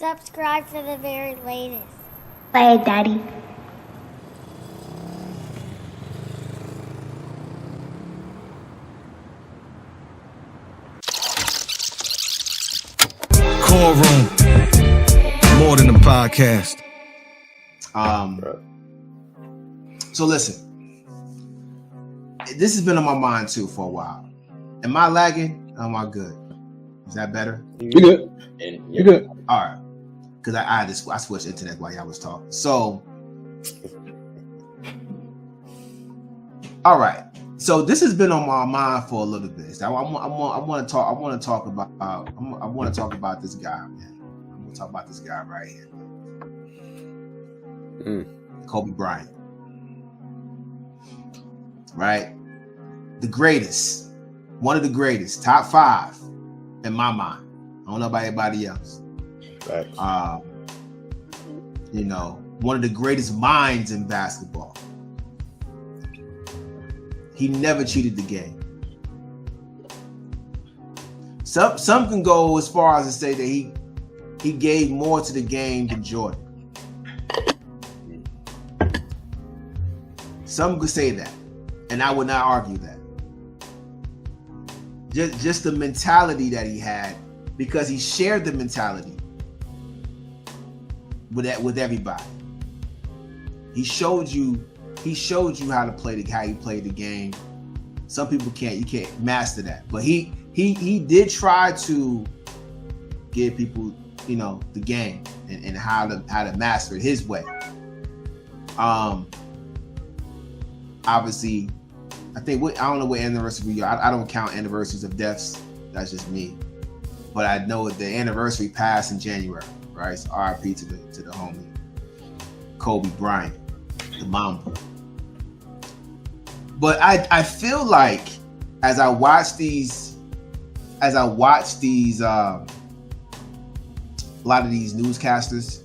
Subscribe for the very latest. Play it, Daddy. Chord Room, more than a podcast. So listen, this has been on my mind too for a while. Am I lagging? Am I good? Is that better? You good? You good? All right, because I switched internet while y'all was talking. So, all right. So this has been on my mind for a little bit. I want to talk about this guy, man. I'm going to talk about this guy right here. Kobe Bryant. Right? The greatest. One of the greatest. Top 5 in my mind. I don't know about anybody else. Right. One of the greatest minds in basketball. He never cheated the game. Some can go as far as to say that he gave more to the game than Jordan. Some could say that, and I would not argue that. Just the mentality that he had, because he shared the mentality with everybody. He showed you how to play how he played the game. Some people you can't master that, but he did try to give people, the game and how to master it his way. Obviously, I don't know what anniversary we are. I don't count anniversaries of deaths. That's just me. But I know the anniversary passed in January, right? So RIP to the homie Kobe Bryant, the Mamba. But I feel like as I watch these a lot of these newscasters,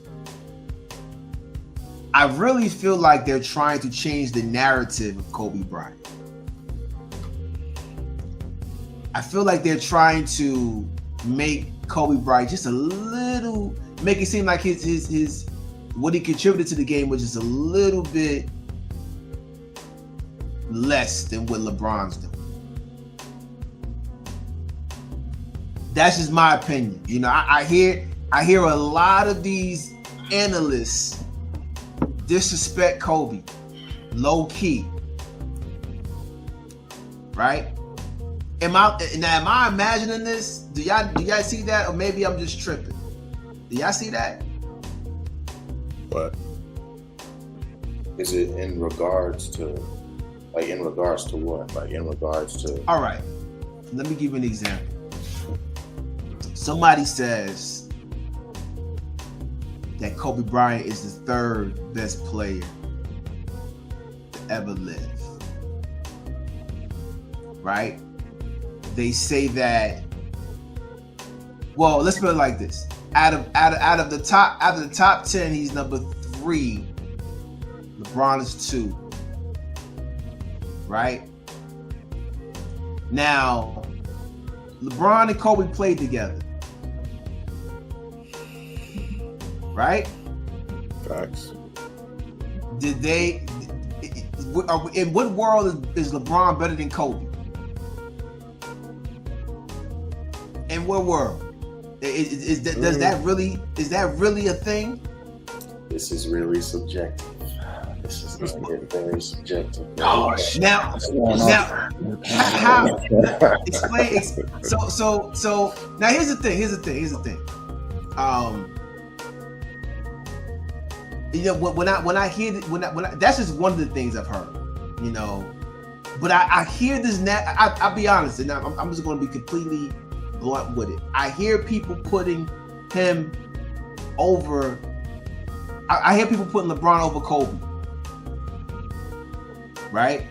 I really feel like they're trying to change the narrative of Kobe Bryant. I feel like they're trying to make Kobe Bryant just a little, make it seem like his what he contributed to the game was just a little bit less than what LeBron's doing. That's just my opinion. I hear a lot of these analysts disrespect Kobe, low key, right? Am I imagining this? Do y'all see that, or maybe I'm just tripping? Do y'all see that? What is it in regards to? Like in regards to what? Like in regards to? All right, let me give you an example. Somebody says that Kobe Bryant is the 3rd best player to ever live. Right? They say that. Well, let's put it like this: out of the top 10, he's number 3. LeBron is 2. Right? Now, LeBron and Kobe played together. Right? Facts. Did they? In what world is LeBron better than Kobe? In what world? Is that really a thing? This is really subjective. This is going to get very subjective. Now, how? Explain. So now here's the thing. When I hear that's just one of the things I've heard, but I hear this now. I'll be honest, and I'm just going to be completely blunt with it. I hear people putting him over. I hear people putting LeBron over Kobe. Right?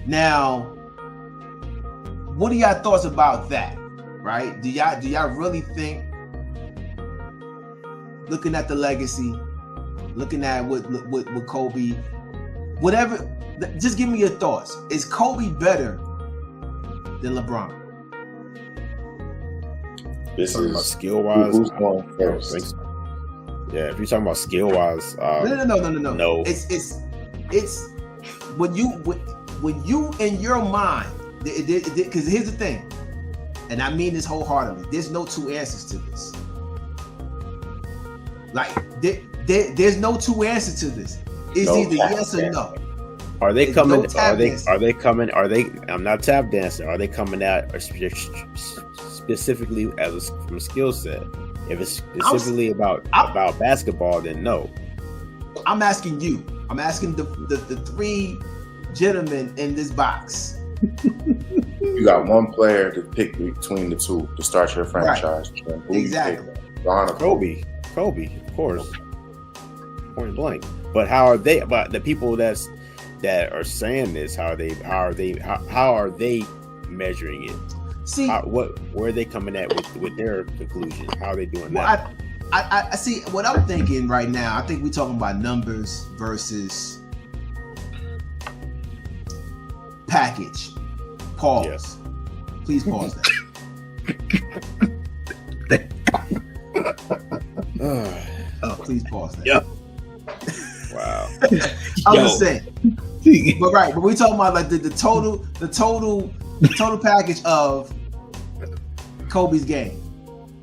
Now, what are y'all thoughts about that? Right? Do y'all really think, looking at the legacy, looking at what Kobe, whatever, just give me your thoughts. Is Kobe better than LeBron? This Talking about is skill wise. who's going first. Yeah, if you're talking about skill wise, No. no. It's when you in your mind, because here's the thing, and I mean this wholeheartedly. There's no two answers to this. Like there's no two answers to this. It's No either tap yes or dancing. no. Are they There's coming? no tap dancing. Are they coming? Are they? I'm not tap dancing. Are they coming at specifically from a skill set? If it's specifically about basketball, then no. I'm asking you. I'm asking the three gentlemen in this box. You got one player to pick between the two to start your franchise. Right. Exactly. Kobe, of course, point blank. But how are they? But the people that are saying this, how are they measuring it? See, where are they coming at with their conclusion? How are they doing that? I see what I'm thinking right now. I think we're talking about numbers versus package. Pause. Yes. Please pause that. Please pause that. Yep. Wow. I'm just saying. But we talking about like the total package of Kobe's game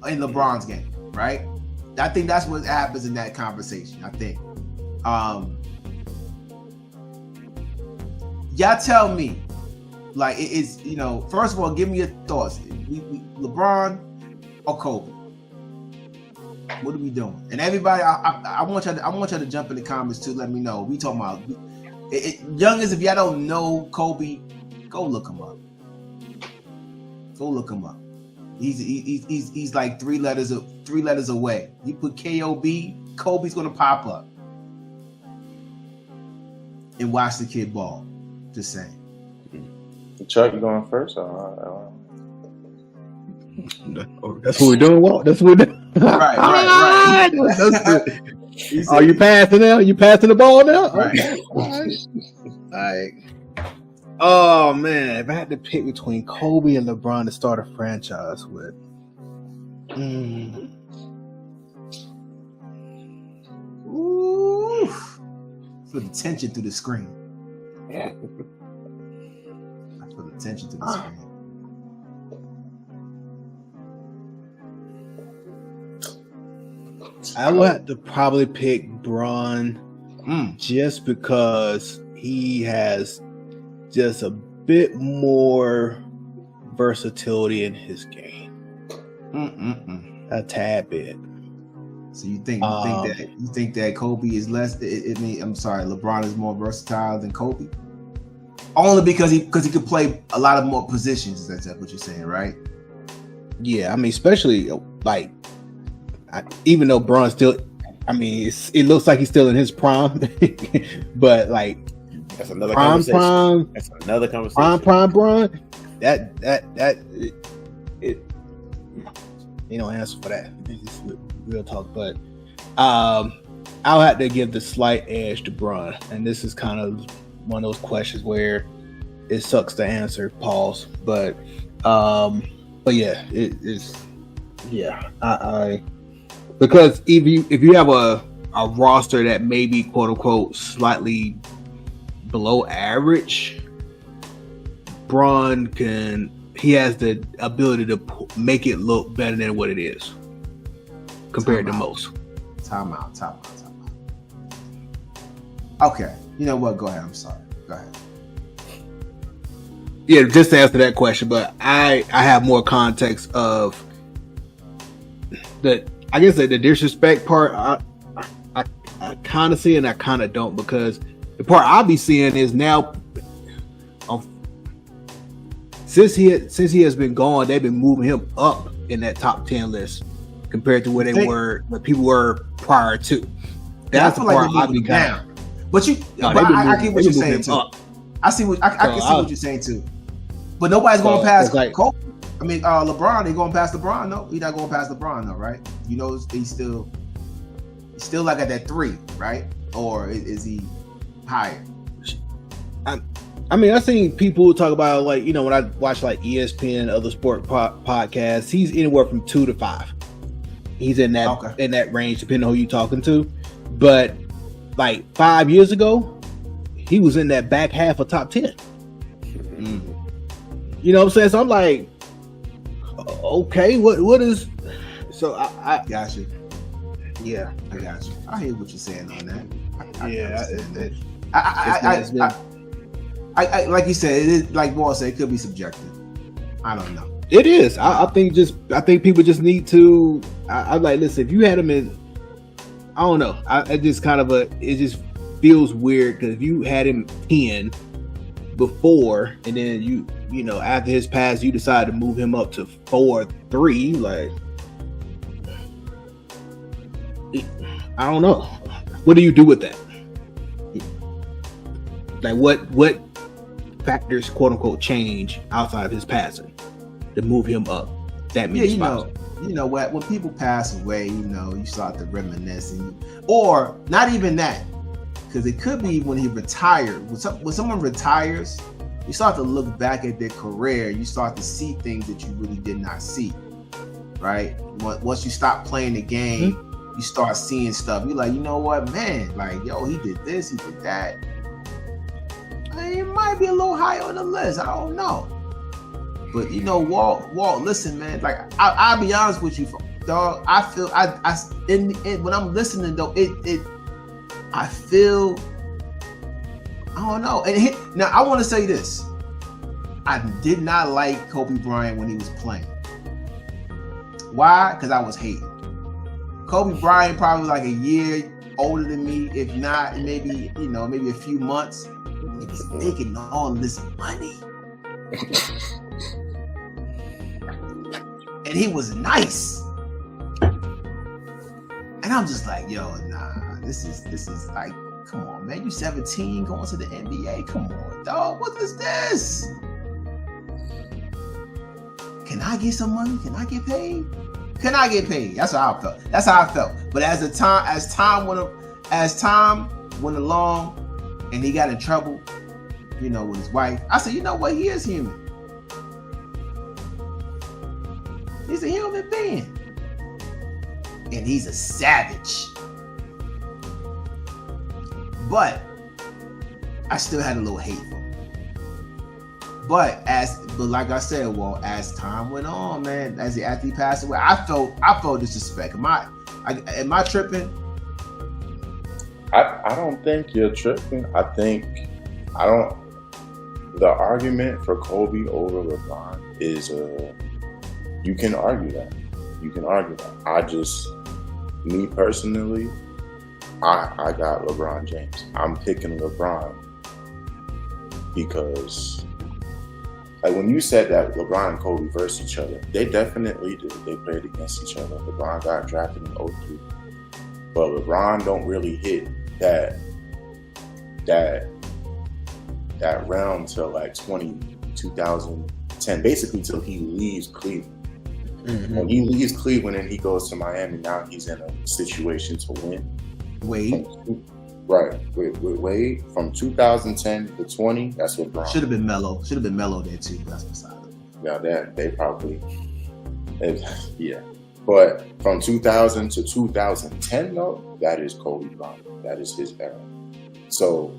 and LeBron's game, right? I think that's what happens in that conversation. I think. Y'all tell me, like it is, first of all, give me your thoughts. LeBron or Kobe? What are we doing? And everybody, I want y'all to jump in the comments too. Let me know. We talking about youngins. If y'all don't know Kobe, go look him up. Go look him up. He's like three letters away. You put K-O-B, Kobe's gonna pop up. And watch the kid ball. Just saying. Chuck, you going first? That's what we're doing, Walt. That's what we're doing. Right. Are you passing now? You passing the ball now? Right. Like, oh man, if I had to pick between Kobe and LeBron to start a franchise with, Ooh. Feel the tension through the screen. yeah. I feel the tension through the screen. I would have to probably pick Bron just because he has just a bit more versatility in his game. A tad bit. So you think that Kobe is less? LeBron is more versatile than Kobe. Only because he could play a lot of more positions. That's what you're saying, right? Yeah, I mean, especially like, even though Bron's still, I mean, it looks like he's still in his prime, but like that's another conversation. That's another conversation. Prime Bron, that answer for that. It's real talk, but I'll have to give the slight edge to Bron, and this is kind of one of those questions where it sucks to answer. Pause, but yeah, it's I because if you have a roster that may be quote unquote slightly below average, Bron he has the ability to make it look better than what it is compared to most. Time out. Okay, you know what? Go ahead. I'm sorry. Go ahead. Yeah, just to answer that question, but I have more context of the, I guess the disrespect part. I kind of see and I kind of don't, because the part I'll be seeing is now, since he has been gone, they've been moving him up in that top 10 list compared to where what people were prior to. That's the part I'll be down. But I get what you're saying too. I see what I can see what you're saying too. But nobody's going past Kobe. I mean, LeBron. They going past LeBron? No, he's not going past LeBron, though, right? You know, he's still like at that 3, right? Or is he higher? I mean, I've seen people talk about, like, you know, when I watch like ESPN and other sport podcasts, he's anywhere from 2 to 5. He's in that range, depending on who you're talking to. But like 5 years ago, he was in that back half of top 10. Mm-hmm. You know what I'm saying? So I'm like, okay, what is? So I got you. Yeah, I got you. I hear what you're saying on that. I like you said, it is, like Wall said, it could be subjective. I don't know. It is. I think people just need to. I'm like, listen, if you had him in, I don't know. It just feels weird because if you had him 10 before, and then you know, after his pass, you decide to move him up to 4-3, like, I don't know. What do you do with that? Like, what factors, quote unquote, change outside of his passing to move him up that many spots? You know what? When people pass away, you know, you start to reminisce, or not even that, because it could be when he retired. When someone retires, you start to look back at their career. You start to see things that you really did not see, right? Once you stop playing the game, you start seeing stuff. You're like, you know what, man? Like, yo, he did this, he did that. It might be a little high on the list. I don't know. But you know, Walt, listen, man. Like, I'll be honest with you, dog. I feel when I'm listening though, I feel, I don't know. And now I want to say this: I did not like Kobe Bryant when he was playing. Why? Because I was hating. Kobe Bryant probably like a year older than me, if not, maybe a few months. He's making all this money. And he was nice. And I'm just like, yo, nah, this is like, come on, man. You 17 going to the NBA. Come on, dog. What is this? Can I get some money? Can I get paid? Can I get paid? That's how I felt. But as time went along, and he got in trouble, you know, with his wife, I said, you know what? He is human. He's a human being. And he's a savage. But I still had a little hate for him. But like I said, well, as time went on, man, after he passed away, I felt disrespect. Am I tripping? I don't think you're tripping. The argument for Kobe over LeBron is you can argue that. Me personally, I got LeBron James. I'm picking LeBron because, like, when you said that LeBron and Kobe versus each other, they definitely did. They played against each other. LeBron got drafted in 2003. But LeBron don't really hit that realm till like 2010, basically till he leaves Cleveland. Mm-hmm. When he leaves Cleveland and he goes to Miami, now he's in a situation to win. Wade. Right. With Wade, from 2010 to 20, that's LeBron. Should have been Melo there too, but that's beside it. Yeah, they probably, yeah. But from 2000 to 2010, though, that is Kobe Bryant. That is his era. So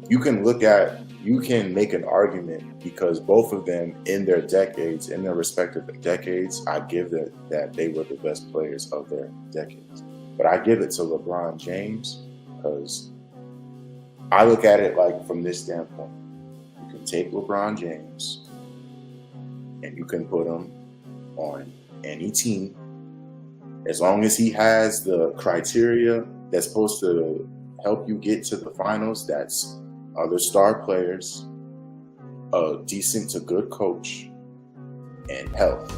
you can make an argument because both of them in their respective decades, I give that they were the best players of their decades. But I give it to LeBron James because I look at it like from this standpoint. You can take LeBron James and you can put him on any team as long as he has the criteria that's supposed to help you get to the finals. That's other star players, a decent to good coach, and health.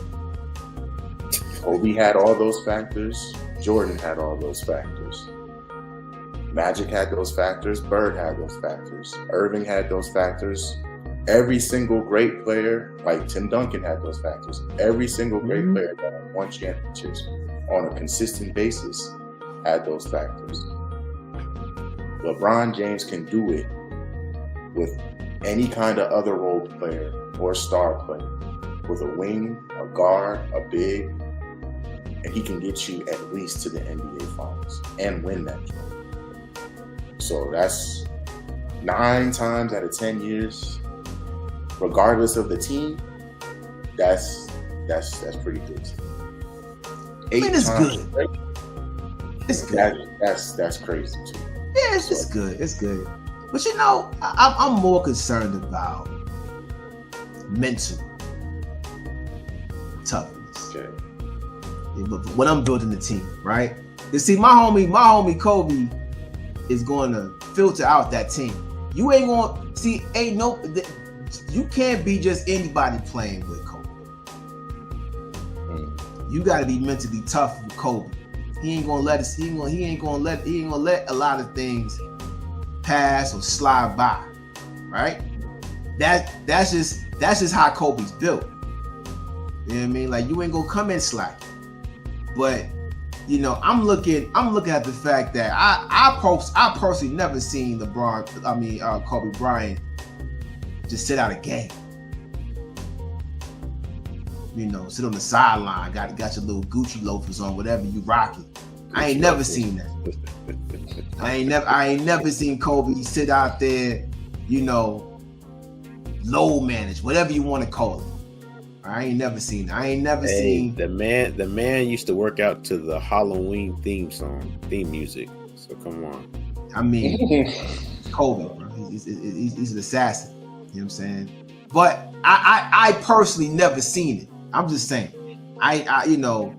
Kobe had all those factors. Jordan had all those factors. Magic had those factors. Bird had those factors. Irving had those factors. Every single great player, like Tim Duncan, had those factors. Every single great player that won championships on a consistent basis had those factors. LeBron James can do it with any kind of other role player or star player, with a wing, a guard, a big, and he can get you at least to the NBA Finals and win that game. So that's 9 times out of 10 years, regardless of the team. That's pretty good. 8 it's times good. straight, It's good. that's crazy too. Yeah, it's good. It's good. But you know, I'm more concerned about mental toughness. Okay. When I'm building the team, right? You see, my homie Kobe is going to filter out that team. You ain't going to see. You can't be just anybody playing with Kobe. You got to be mentally tough with Kobe. He ain't gonna let us. He ain't gonna let a lot of things pass or slide by, right? That's just how Kobe's built. You know what I mean? Like, you ain't gonna come in slack. But you know, I'm looking at the fact that I personally never seen Kobe Bryant just sit out a game. You know, sit on the sideline, got your little Gucci loafers on, whatever you rocking. I ain't never seen that. I ain't never seen Kobe sit out there, you know, low manage, whatever you want to call it. I ain't never seen that. I ain't never seen the man used to work out to the Halloween theme music. So come on. I mean, Kobe, bro. He's an assassin. You know what I'm saying? But I personally never seen it. I'm just saying. I know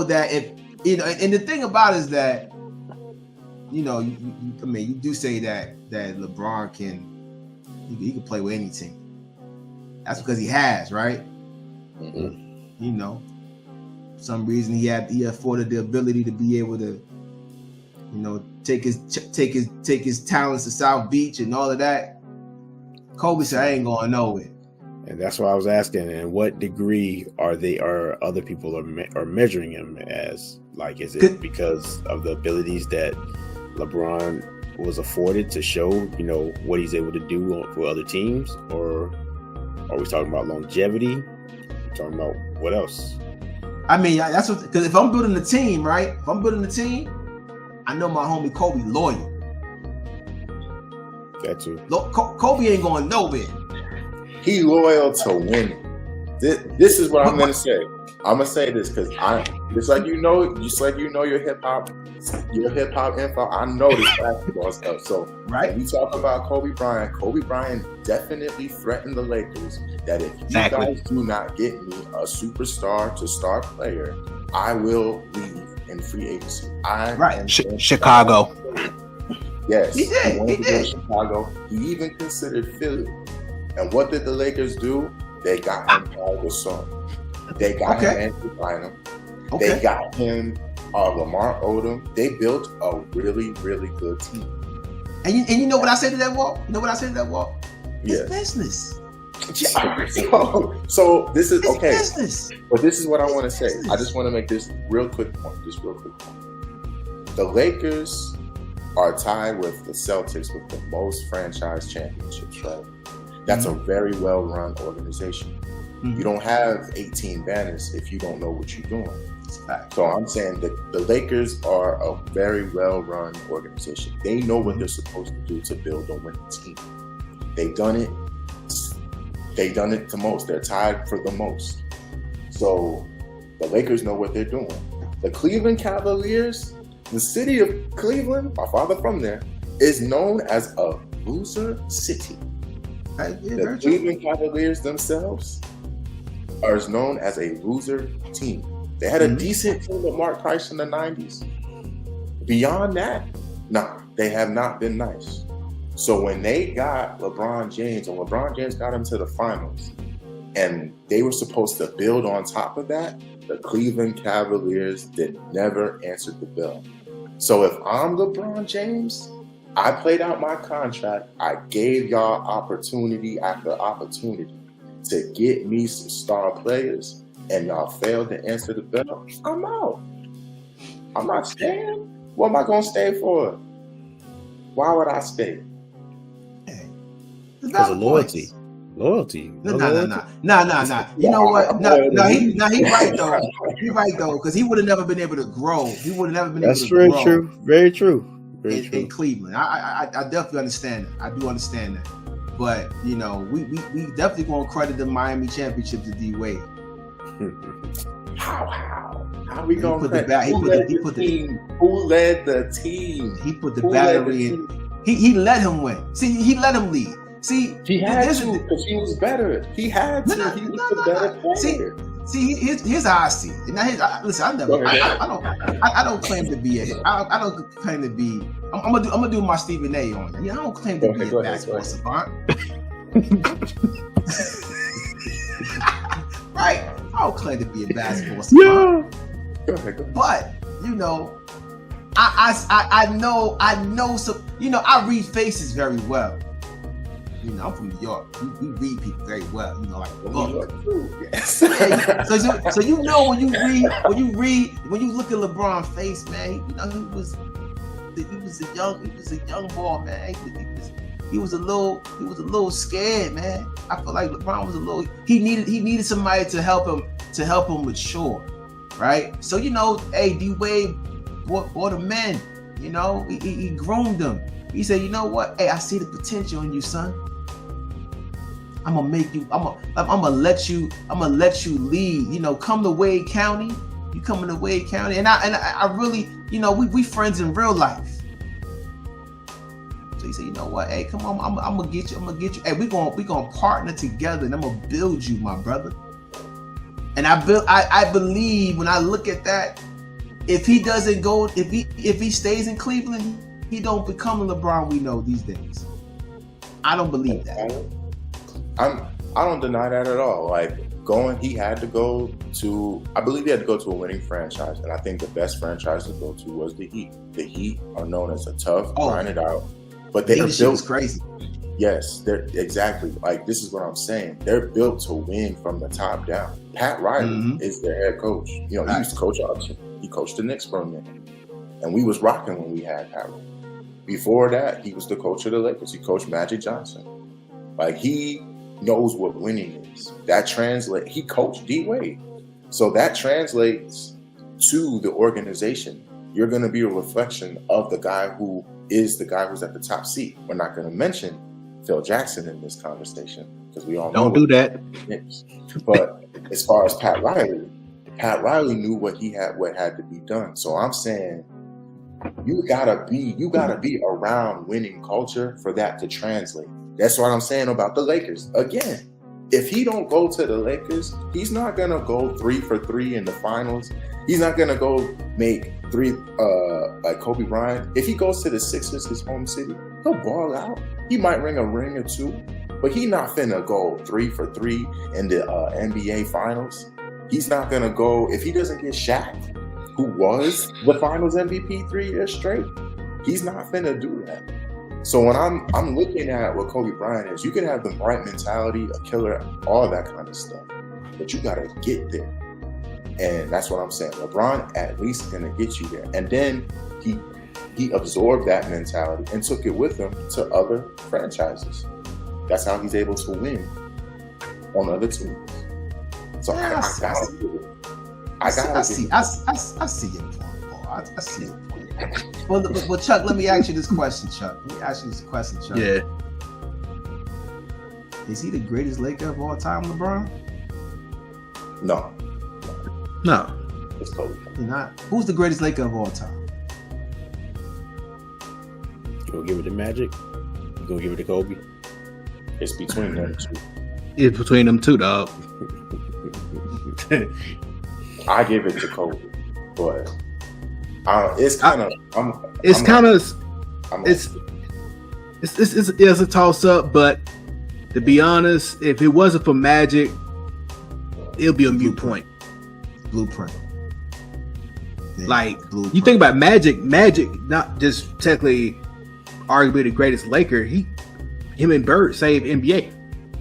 that if you know, and the thing about it is that, you know, you do say that LeBron he can play with any team. That's because he has, right? Mm-hmm. You know, for some reason he afforded the ability to be able to, you know, take his talents to South Beach and all of that. Kobe said, I ain't going nowhere. And that's why I was asking, in what degree are other people are measuring him as? Like, is it because of the abilities that LeBron was afforded to show, you know, what he's able to do for other teams? Or are we talking about longevity? We're talking about what else? I mean, that's what, because if I'm building a team, right? If I'm building a team, I know my homie Kobe loyal. That too. Kobe ain't going nowhere. He loyal to winning. This is what I'm gonna say. I'm gonna say this because just like you know your hip hop info. I know this basketball stuff. So right, when we talk about Kobe Bryant definitely threatened the Lakers that if you guys do not get me a superstar to star player, I will leave in free agency. Chicago. Yes, he did. He did. Chicago. He even considered Philly. And what did the Lakers do? They got him Paul Gasol. They got him Andrew Bynum. They got him Lamar Odom. They built a really, really good team. And you know what I said to that walk? Yeah. It's business. So this is it's okay. Business. But this is what I want to say. I just want to make this real quick point. The Lakers are tied with the Celtics with the most franchise championships, right? That's a very well-run organization. Mm-hmm. You don't have 18 banners if you don't know what you're doing. So I'm saying that the Lakers are a very well-run organization. They know what they're supposed to do to build a winning team. They've done it. They've done it the most. They're tied for the most. So the Lakers know what they're doing. The Cleveland Cavaliers, the city of Cleveland, my father from there, is known as a loser city. The Cleveland Cavaliers themselves are known as a loser team. They had a decent team with Mark Price in the 90s. Beyond that, they have not been nice. So when they got LeBron James, and LeBron James got him to the finals, and they were supposed to build on top of that, the Cleveland Cavaliers never answered the bell. So if I'm LeBron James, I played out my contract. I gave y'all opportunity after opportunity to get me some star players, and y'all failed to answer the bell. I'm out. I'm not staying. What am I going to stay for? Why would I stay? Because of loyalty. Loyalty. No. You know what? No, he right though. He right though, because he would have never been able to grow. He would have never been able to grow. That's very true. Very true. Very true. In Cleveland. I definitely understand that. I do understand that. But you know, we definitely gonna credit the Miami championship to D Wade. How we gonna put the back? Who led the team? He put the battery in. He let him win. See, he let him lead. See, he had to because he was better. He had to. He was the better player. See, here's how I see it. Now, listen, I don't claim to be I don't claim to be. I'm gonna do my Stephen A. on it. I don't claim to be a basketball savant. Right? I don't claim to be a basketball savant. Go ahead. But you know, I know some. You know, I read faces very well. You know, I'm from New York. We read people very well. You know, like New York too. Yes. So you know when you look at LeBron's face, man. You know he was a young boy, man. He was a little scared, man. I feel like LeBron was a little. He needed somebody to help him mature, right? So you know, hey, D Wade brought him in. You know, he groomed him. He said, you know what? Hey, I see the potential in you, son. I'm gonna make you. I'm gonna let you lead. You know, come to Wade County. You coming to Wade County, and I really, you know, we friends in real life. So he said, you know what? Hey, come on, I'm gonna get you. Hey, we gonna partner together, and I'm gonna build you, my brother. And I believe when I look at that, if he doesn't go, if he stays in Cleveland, he don't become the LeBron we know these days. I don't believe that. I don't deny that at all. Like he had to go to. I believe he had to go to a winning franchise, and I think the best franchise to go to was the Heat. The Heat are known as a tough, grind it out, but they are built crazy. Yes, they're exactly like this is what I'm saying. They're built to win from the top down. Pat Riley is their head coach. You know, he used to coach us. He coached the Knicks for a minute, and we was rocking when we had Pat Riley. Before that, he was the coach of the Lakers. He coached Magic Johnson. Like he knows what winning is. That translates. He coached D Wade, so that translates to the organization. You're going to be a reflection of the guy who is the guy who's at the top seat. We're not going to mention Phil Jackson in this conversation because we all know don't do that. But as far as Pat Riley knew what had to be done. So I'm saying you gotta be around winning culture for that to translate. That's what I'm saying about the Lakers. Again, if he don't go to the Lakers, he's not gonna go 3 for 3 in the finals. He's not gonna go make 3 like Kobe Bryant. If he goes to the Sixers, his home city, he'll ball out. He might ring a ring or 2, but he not finna go 3 for 3 in the NBA finals. He's not gonna go if he doesn't get Shaq, who was the Finals MVP 3 years straight. He's not finna do that. So when I'm looking at what Kobe Bryant is, you can have the right mentality, a killer, all that kind of stuff, but you gotta get there. And that's what I'm saying. LeBron at least gonna get you there. And then he absorbed that mentality and took it with him to other franchises. That's how he's able to win on other teams. So I see your point, Paul. I see your point. Well, Chuck, let me ask you this question, Chuck. Yeah. Is he the greatest Laker of all time, LeBron? No. It's Kobe. You're not. Who's the greatest Laker of all time? You gonna give it to Magic? You gonna give it to Kobe? It's between them two. It's between them two, dog. I give it to Kobe, but it's kind of. It's a toss up, but to be honest, if it wasn't for Magic, it'll be a moot point. Blueprint. Yeah, like blueprint. You think about Magic, not just technically arguably the greatest Laker. Him and Bird saved NBA.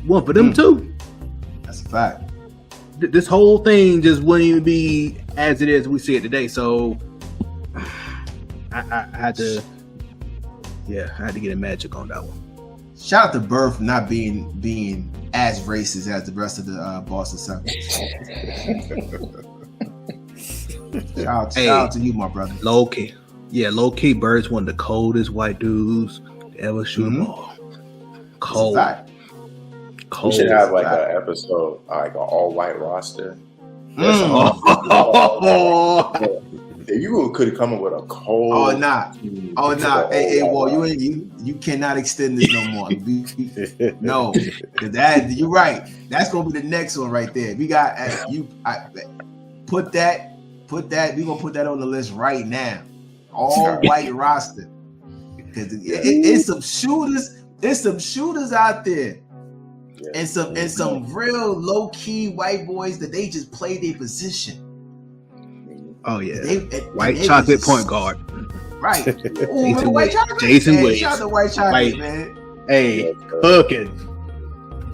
One for them too. That's a fact. This whole thing just wouldn't even be as it is we see it today. So I had to get a Magic on that one. shout out to Bird for not being as racist as the rest of the Boston Celtics. Shout out to you, my brother. Low key. Yeah, low key. Bird's one of the coldest white dudes to ever shoot a ball. Cold. We should have like an episode, like an all-white roster. You could come up with a cold. Oh nah. Hey, well, you cannot extend this no more. No, that you're right. That's gonna be the next one right there. We got put that. We gonna put that on the list right now. All white roster, because it's some shooters. There's some shooters out there. And some real low key white boys that they just play their position. Oh yeah, white chocolate point guard. Right. Ooh, white chocolate. Jason Williams. Shout out to white chocolate, man. Hey, cooking.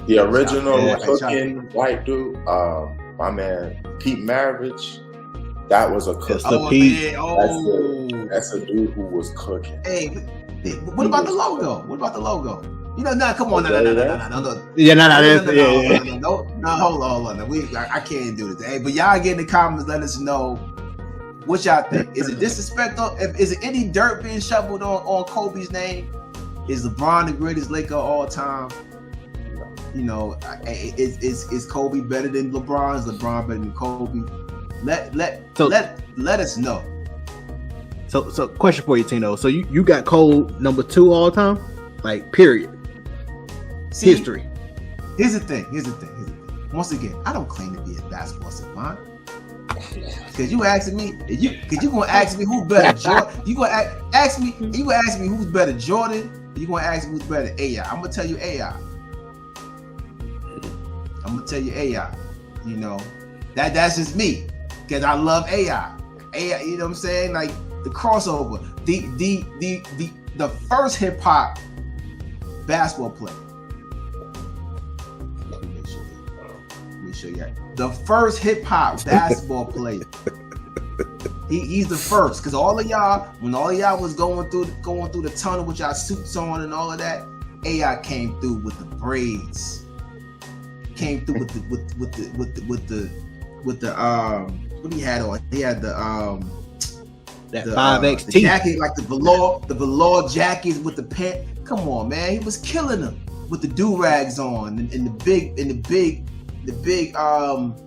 The original cooking white dude, my man Pete Maravich. That was a cook. That's a dude who was cooking. Hey, what about the logo? You know, come on, no. Yeah, no. Hold on. I can't do this. Hey, but y'all get in the comments, let us know what y'all think. Is it disrespectful? Is it any dirt being shoveled on Kobe's name? Is LeBron the greatest Laker of all time? You know, is Kobe better than LeBron? Is LeBron better than Kobe? Let us know. So question for you, Tino. So you got Cole number 2 all time? Like, period. See, history. Here's the thing. Once again, I don't claim to be a basketball savant. Because you asking me, you gonna ask me who's better, Jordan. You gonna ask me who's better, Jordan. You gonna ask me who's better, AI. I'm gonna tell you AI. You know, that's just me. Because I love AI. AI, you know what I'm saying? Like the crossover. The first hip hop basketball player. Let me show you. The first hip hop basketball player. He's the first, because all of y'all was going through the tunnel with y'all suits on and all of that, AI came through with the braids. Came through with the what he had on? He had the 5XT the jacket, like the velour jackets with the pant. Come on, man, he was killing them with the do rags on and the big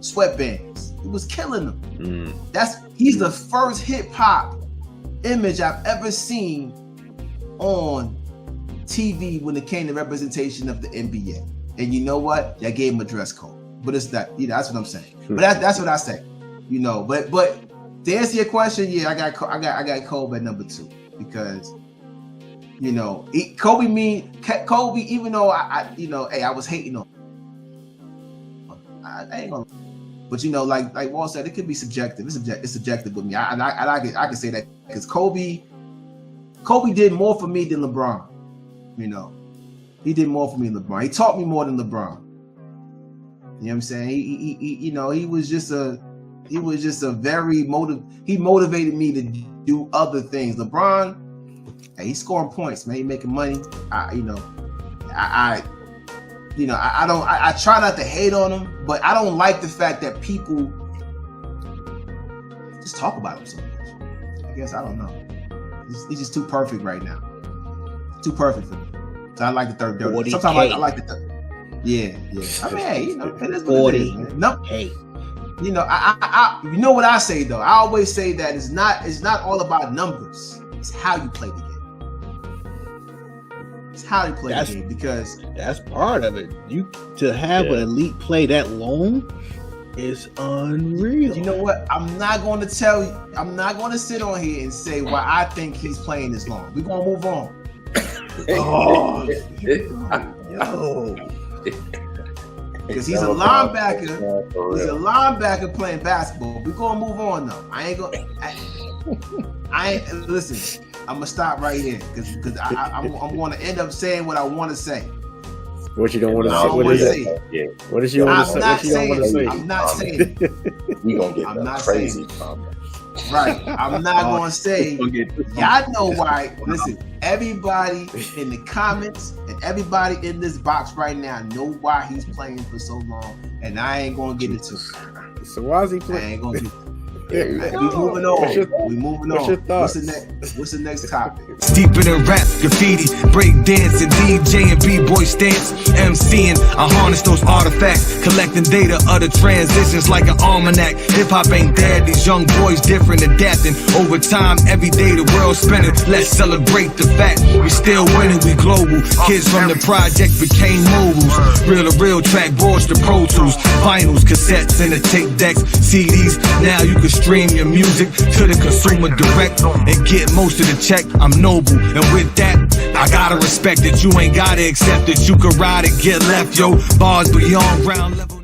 sweatbands. He was killing them. He's the first hip hop image I've ever seen on TV when it came to representation of the NBA. And you know what? That gave him a dress code. But it's that, you know, that's what I'm saying. But that's what I say. You know, but to answer your question, yeah, I got Kobe at number 2 because, you know, Kobe, even though I was hating on him. I ain't gonna, but you know, like Walt said, it could be subjective. It's subjective with me. I can say that because Kobe did more for me than LeBron. You know, he did more for me than LeBron. He taught me more than LeBron. You know what I'm saying? He was just a very he motivated me to do other things. LeBron, hey, he's scoring points, man. He making money. I try not to hate on him, but I don't like the fact that people just talk about him so much. I guess I don't know. He's just too perfect right now. Too perfect for me. So I like the third dirty. Sometimes I like the third. Yeah. I mean, hey, you know, it is what it is, man. No, hey. You know, I you know what I say though. I always say that it's not all about numbers. It's how you play the game. It's how you play the game, because that's part of it. To have an elite play that long is unreal. You know what? I'm not going to tell you. I'm not going to sit on here and say why I think he's playing this long. We're going to move on. Yo. Because he's a linebacker. He's a linebacker playing basketball. We're going to move on though. I ain't listen. I'm gonna stop right here because I'm going to end up saying what I want to say. What you don't want to say? What is it? Yeah. What is you want to say? What you don't want to say? I'm not saying it. We gonna get crazy. Right. I'm not gonna say. Y'all know why. Listen. everybody in the comments and everybody in this box right now know why he's playing for so long, and I ain't gonna get into it. So why is he I playing? ain't gonna get Yeah, We moving on. We moving what's on. your thoughts? What's the next topic? Steeping in rap, graffiti, break dancing, DJ and B-boy stance, MCing. I harness those artifacts, collecting data of the transitions like an almanac. Hip-hop ain't dead, these young boys different, adapting. Over time, every day the world's spinning. Let's celebrate the fact we still winning, we global. Kids from the project became moguls. Real to real track boards to Pro Tools, vinyls, cassettes, and the tape decks, CDs. Now you can stream your music to the consumer direct and get most of the check. I'm noble, and with that, I gotta respect it. You ain't gotta accept it. You can ride and get left, yo. Bars beyond ground level.